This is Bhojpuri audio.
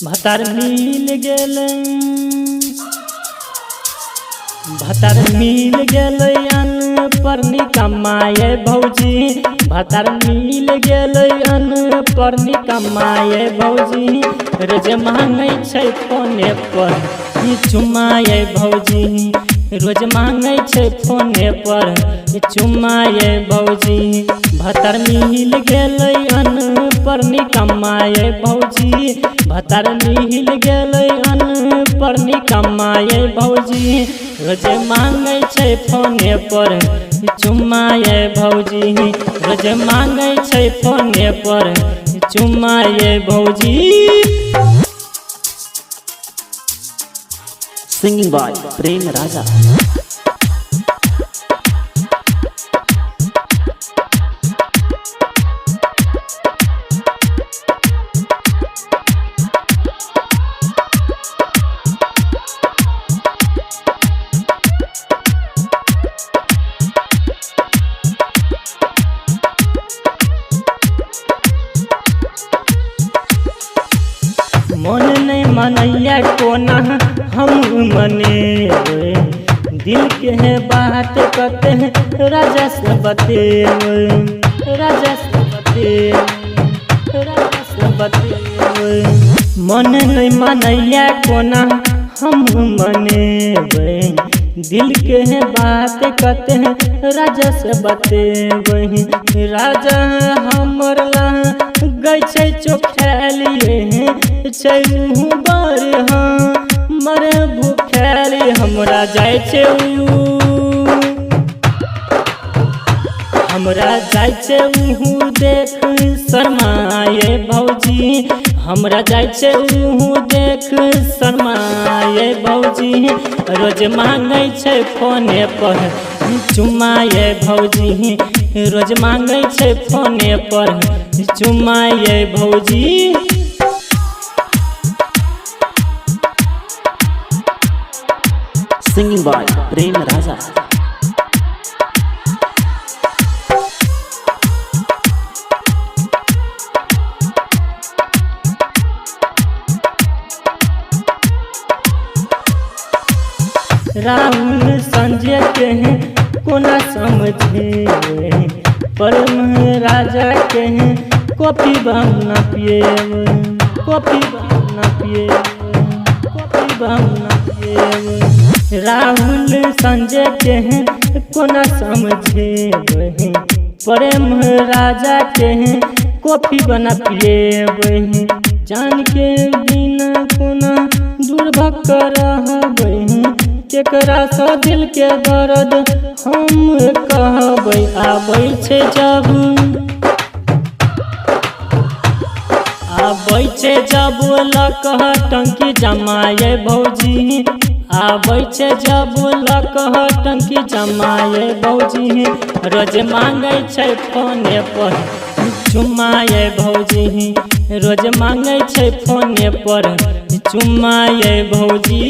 भतार मिल गेलै अन्न पर निकमाए भौजी। भतार मिल गेलै अन्न पर निकमाए भौजी। रोज मांगै छै फोने पर चुमाए भौजी। रोज मांगै छै फोने पर चुमाए भौजी। भतार मिल गेलै अन्न पर निकमाए भौजी। भतार मिल गेलै अन्न पर निकमाए भौजी। रोज मांगै छै फोने पर चुमाए भौजी। रोज मांगै छै फोने पर चुमाए भौजी। सिंगिंग बाय प्रेम राजा। मन नहीं मनैया कोना हम मनेबै। दिल के है बात कहते हैं राजा से बतेबै। राजा से बतेबै। राजा से बतेबै। मन नहीं मनैया कोना हम मनेबै। दिल के है बात कहते हैं राजा से बतेबै। राजा हमर गई छै चोखलिए छै मुँह बर मरे भूखली हमरा जाइ छै हमरा जाइ छै मुँह देख शर्माए भौजी। हमरा जाइ छै मुँह देख शर्माए भौजी। रोज मांगै छै फोने पर चुमाए भौजी। रोज मांगै छै फोने पर चुमाए भौजी। सिंगिंग बाय प्रेम राजा। राहुल संजय के हैं कोना समझे। परम राजा के हैं कॉपी बम न पिए। कॉपी बम न पिए। कॉपी बम न पिए। राहुल संजय के हैं कोना समझे। प्रेम राजा के हैं कॉफी बना पिए। जान के बिना कोना दूर भक्क रहबै। केकरा सँ दिल के दर्द हम कहबै। आबै छै जब लकह टंकी जमाए भौजी। आबै छै जब लकह टंकी जमाए भौजी। रोज मांगै छै फोने पर चुमाए भौजी। रोज मांगै छै फोने पर चुमाए भौजी।